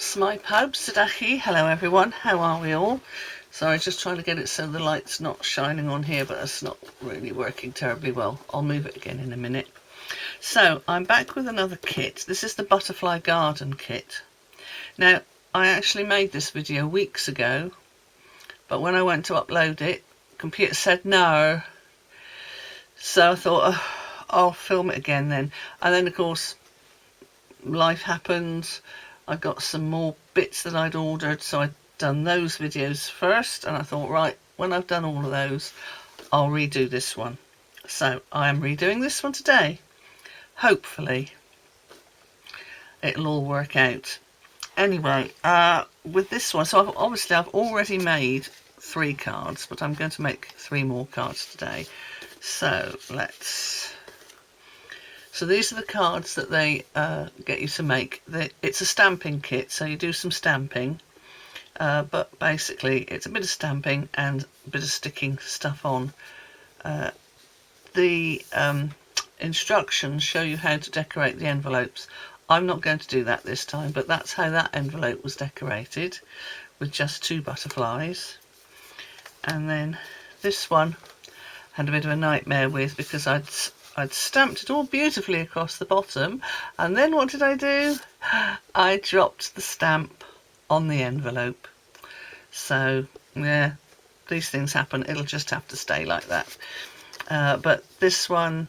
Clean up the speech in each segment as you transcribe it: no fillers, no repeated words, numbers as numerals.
Smai Pawb Sadachi. Hello everyone, how are we all? Sorry, just trying to get it so the light's not shining on here, but it's not really working terribly well. I'll move it again in a minute. So, I'm back with another kit. This is the Butterfly Garden kit. Now, I actually made this video weeks ago, but when I went to upload it, the computer said no. So I thought, oh, I'll film it again then. And then, of course, life happened. I got some more bits that I'd ordered, so I'd done those videos first, and I thought, right, when I've done all of those, I'll redo this one. So I am redoing this one today. Hopefully it'll all work out. Anyway, with this one, so I've already made 3 cards, but I'm going to make 3 more cards today. So So these are the cards that they get you to make. It's a stamping kit, so you do some stamping, but basically it's a bit of stamping and a bit of sticking stuff on. The instructions show you how to decorate the envelopes. I'm not going to do that this time, but that's how that envelope was decorated, with just 2 butterflies. And then this one had a bit of a nightmare with, because I'd stamped it all beautifully across the bottom, and then what did I do? I dropped the stamp on the envelope. So yeah, these things happen. It'll just have to stay like that. But this one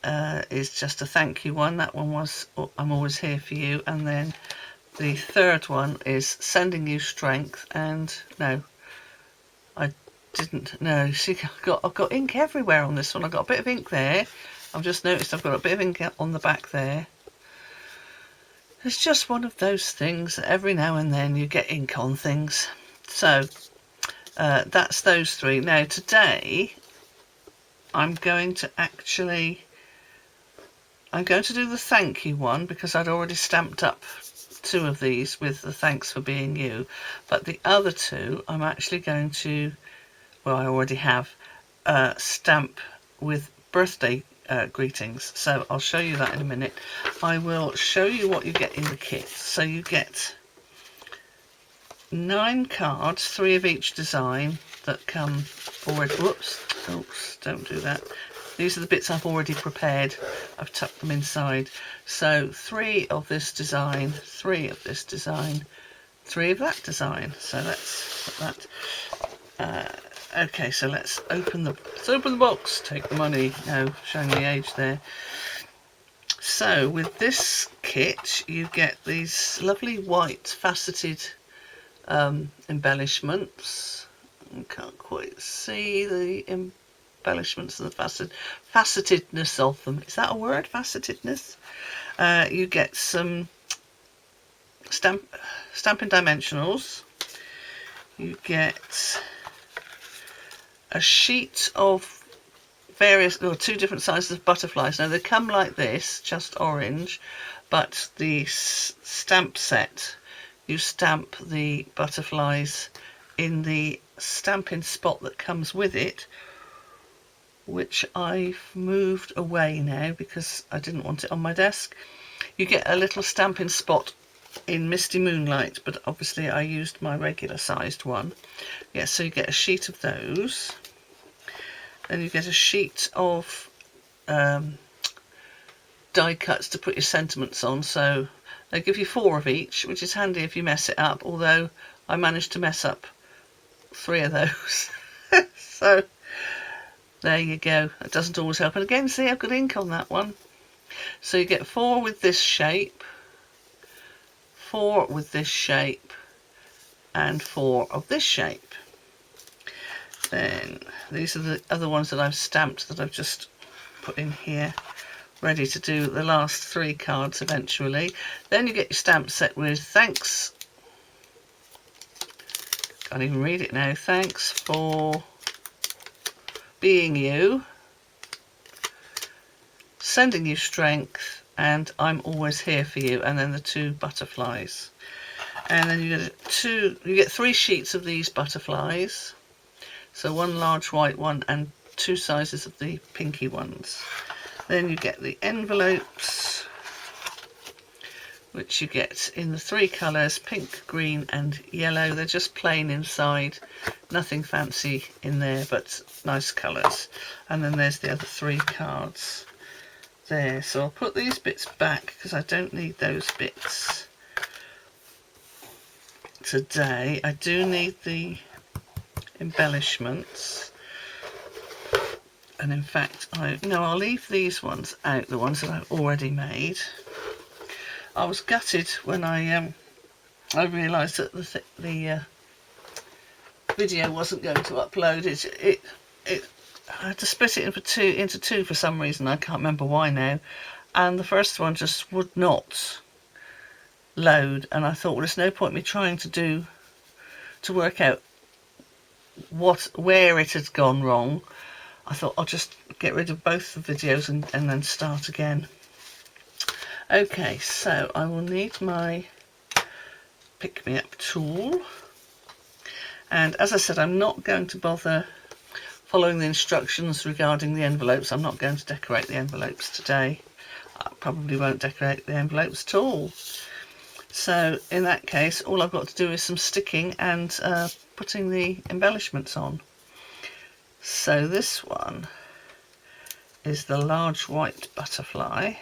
is just a thank you one. That one was I'm always here for you. And then the third one is sending you strength. And no, I didn't. No, see, I've got ink everywhere on this one. I've got a bit of ink there. I've just noticed I've got a bit of ink on the back there. It's just one of those things that every now and then you get ink on things. So that's those 3. Now today I'm going to do the thank you one, because I'd already stamped up 2 of these with the thanks for being you. But the other 2 I'm actually going to, well, I already have, stamp with birthday greetings. So I'll show you that in a minute. I will show you what you get in the kit. So you get 9 cards, 3 of each design, that come already. Whoops, oops, don't do that. These are the bits I've already prepared. I've tucked them inside. So 3 of this design, 3 of this design, 3 of that design. So let's put that. Okay, so let's open the box. Take the money. No, showing the age there. So with this kit, you get these lovely white faceted embellishments. You can't quite see the embellishments and the facetedness of them. Is that a word? Facetedness? You get some Stampin' Dimensionals. You get a sheet of various, 2 different sizes of butterflies. Now they come like this, just orange, but the stamp set, you stamp the butterflies in the Stampin' spot that comes with it, which I've moved away now because I didn't want it on my desk. You get a little Stampin' spot in Misty Moonlight, but obviously I used my regular sized one. Yeah, so you get a sheet of those. Then you get a sheet of die cuts to put your sentiments on. So they give you 4 of each, which is handy if you mess it up, although I managed to mess up 3 of those. So there you go. It doesn't always help. And again, see, I've got ink on that one. So you get 4 with this shape, 4 with this shape, and 4 of this shape. Then these are the other ones that I've stamped that I've just put in here, ready to do the last 3 cards eventually. Then you get your stamp set with thanks. Can't even read it now. Thanks for being you, sending you strength, and I'm always here for you. And then the 2 butterflies. And then you get 3 sheets of these butterflies. So 1 large white one and 2 sizes of the pinky ones. Then you get the envelopes which you get in the 3 colours, pink, green and yellow. They're just plain inside, nothing fancy in there, but nice colours. And then there's the other 3 cards there. So I'll put these bits back because I don't need those bits today. I do need the embellishments, and in fact I'll leave these ones out, the ones that I've already made. I was gutted when I realised that the video wasn't going to upload. I had to split it into two for some reason. I can't remember why now. And the first one just would not load, and I thought, well, there's no point me trying to work out where it had gone wrong. I thought I'll just get rid of both the videos and then start again. Okay, so I will need my pick-me-up tool, and as I said, I'm not going to bother following the instructions regarding the envelopes. I'm not going to decorate the envelopes today. I probably won't decorate the envelopes at all. So in that case, all I've got to do is some sticking and putting the embellishments on. So this one is the large white butterfly,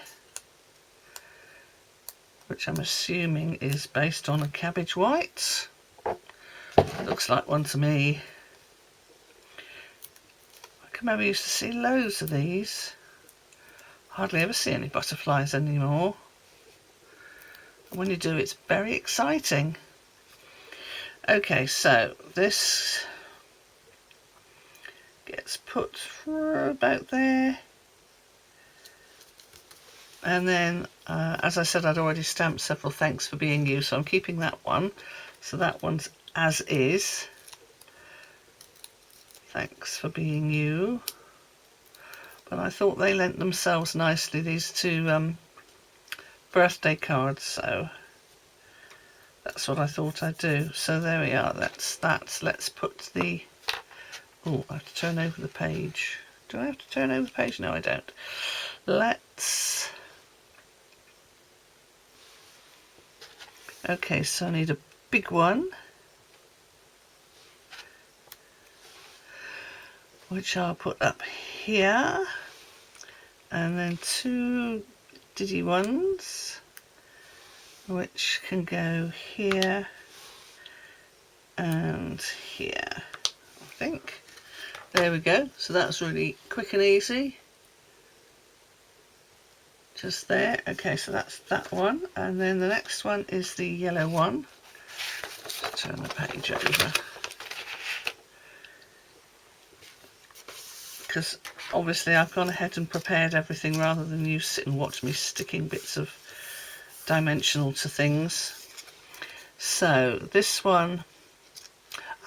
which I'm assuming is based on a cabbage white. Looks like one to me. I can remember I used to see loads of these. Hardly ever see any butterflies anymore. And when you do, it's very exciting. Okay, so this gets put about there. And then, as I said, I'd already stamped several thanks for being you, so I'm keeping that one. So that one's as is. Thanks for being you. But I thought they lent themselves nicely, these two birthday cards, so that's what I thought I'd do. So there we are, that's that. Let's put the... Oh, I have to turn over the page. Do I have to turn over the page? No, I don't. Let's... Okay, so I need a big one, which I'll put up here, and then 2 diddy ones, which can go here and here, I think. There we go. So that's really quick and easy. Just there. Okay, so that's that one. And then the next one is the yellow one. Let's turn the page over. Because obviously I've gone ahead and prepared everything rather than you sit and watch me sticking bits of dimensional to things. So this one,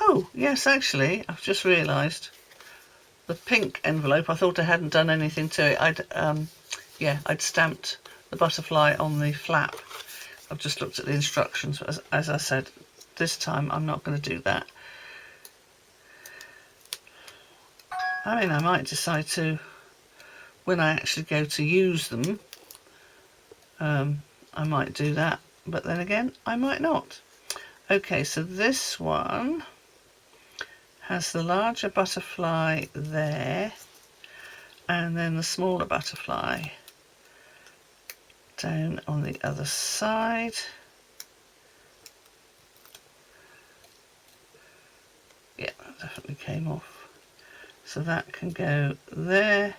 oh yes, actually I've just realised the pink envelope, I thought I hadn't done anything to it. I'd stamped the butterfly on the flap. I've just looked at the instructions, but as I said, this time I'm not going to do that. I mean, I might decide to, when I actually go to use them, I might do that, but then again, I might not. Okay, so this one has the larger butterfly there, and then the smaller butterfly down on the other side. Yeah, that definitely came off. So that can go there.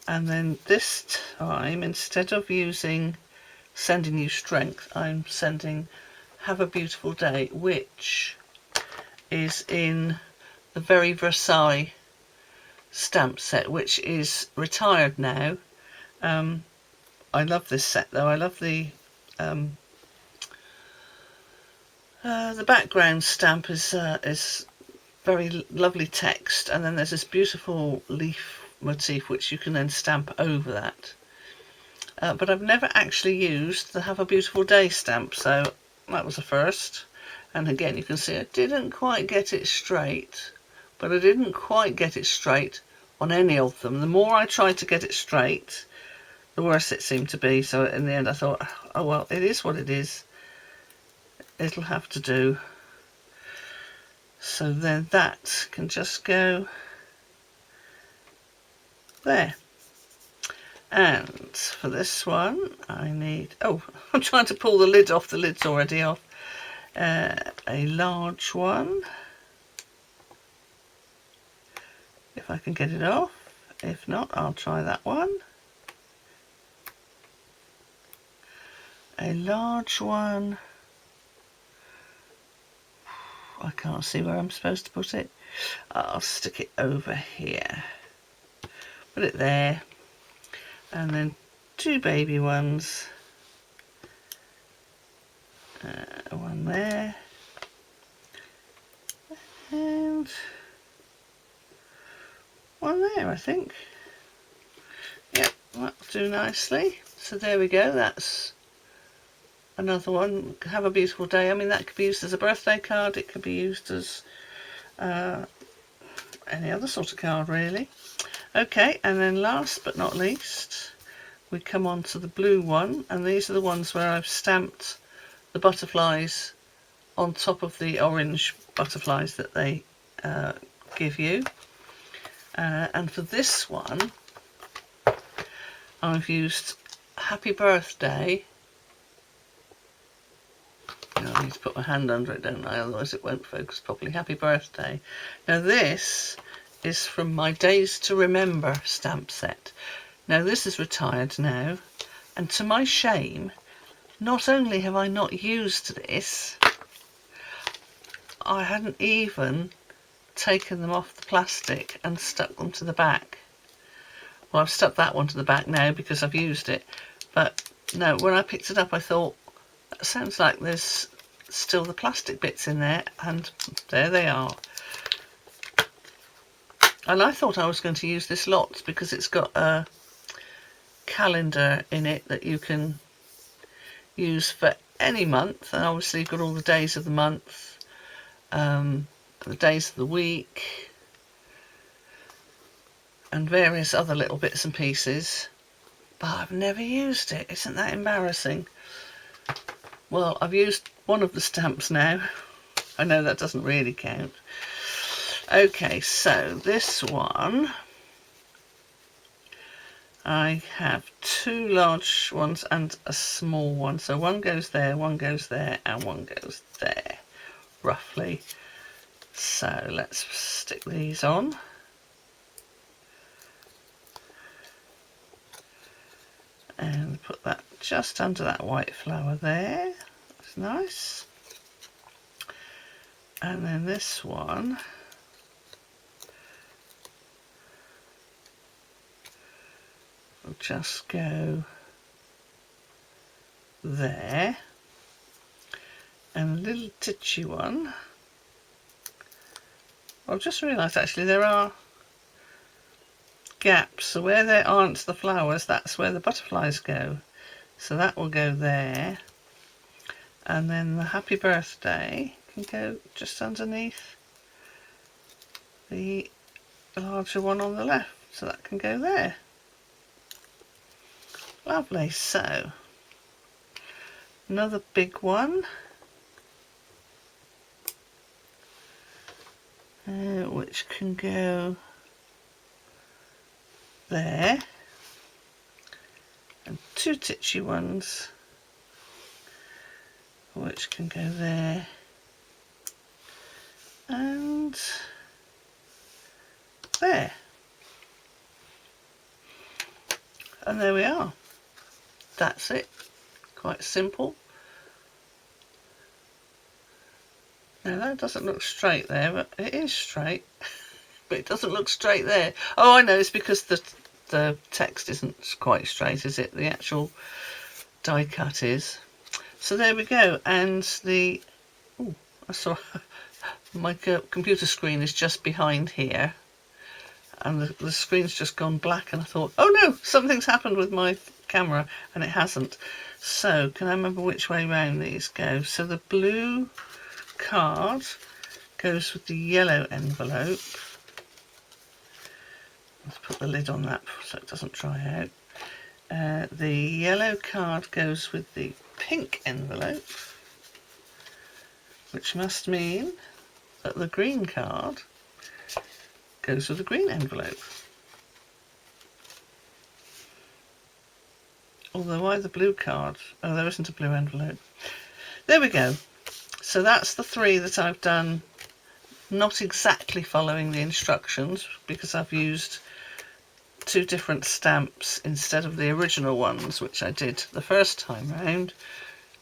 And then this time, instead of using Sending You Strength, I'm sending Have a Beautiful Day, which is in the Very Versailles stamp set, which is retired now. I love this set though. I love the background stamp is very lovely text, and then there's this beautiful leaf motif which you can then stamp over that. But I've never actually used the Have a Beautiful Day stamp, so that was a first. And again, you can see I didn't quite get it straight, but I didn't quite get it straight on any of them. The more I tried to get it straight, the worse it seemed to be. So in the end I thought, oh well, it is what it is. It'll have to do. So then that can just go there. And for this one I need, oh, I'm trying to pull the lid off, the lid's already off. A large one, if I can get it off. If not, I'll try that one. A large one. I can't see where I'm supposed to put it. I'll stick it over here. Put it there. And then 2 baby ones. One there. And one there, I think. Yep, that'll do nicely. So there we go, that's another one. Have a beautiful day. I mean, that could be used as a birthday card, it could be used as any other sort of card really. Okay, and then last but not least, we come on to the blue one, and these are the ones where I've stamped the butterflies on top of the orange butterflies that they give you. And for this one, I've used Happy Birthday. I need to put my hand under it, don't I? Otherwise it won't focus properly. Happy Birthday. Now this is from my Days to Remember stamp set. Now this is retired now, and to my shame, not only have I not used this, I hadn't even taken them off the plastic and stuck them to the back. Well, I've stuck that one to the back now because I've used it, but no, when I picked it up I thought, that sounds like there's still the plastic bits in there, and there they are. And I thought I was going to use this lots because it's got a calendar in it that you can use for any month, and obviously you've got all the days of the month, the days of the week, and various other little bits and pieces, but I've never used it. Isn't that embarrassing? Well, I've used one of the stamps now. I know that doesn't really count. Okay, so this one, I have 2 large ones and a small one. So one goes there, and one goes there, roughly. So let's stick these on. And put that just under that white flower there. That's nice. And then this one, will just go there. And a little titchy one. I've just realised actually there are gaps, so where there aren't the flowers, that's where the butterflies go. So that will go there. And then the Happy Birthday can go just underneath the larger one on the left. So that can go there. Lovely. So another big one, which can go there, and 2 titchy ones which can go there, and there. And there we are. That's it. Quite simple. Now that doesn't look straight there, but it is straight. But it doesn't look straight there. Oh, I know, it's because the text isn't quite straight, is it? The actual die cut is. So there we go. And the, oh, I saw my computer screen is just behind here, and the screen's just gone black, and I thought, oh no, something's happened with my camera, and it hasn't. So can I remember which way round these go? So the blue card goes with the yellow envelope. Let's put the lid on that so it doesn't dry out. The yellow card goes with the pink envelope, which must mean that the green card goes with the green envelope. Although why the blue card? Oh, there isn't a blue envelope. There we go. So that's the 3 that I've done, not exactly following the instructions, because I've used 2 different stamps instead of the original ones, which I did the first time round,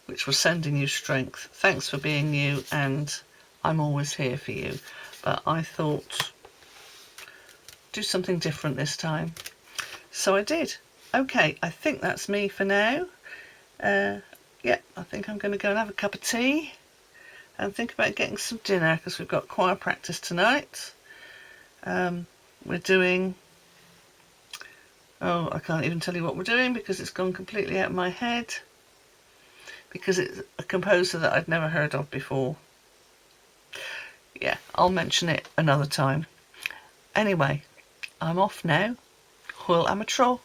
which was sending you strength. Thanks for being you, and I'm always here for you. But I thought, do something different this time. So I did. Okay, I think that's me for now. Yeah, I think I'm going to go and have a cup of tea and think about getting some dinner, because we've got choir practice tonight. We're doing... Oh, I can't even tell you what we're doing because it's gone completely out of my head. Because it's a composer that I'd never heard of before. Yeah, I'll mention it another time. Anyway, I'm off now. Hwyl am y tro.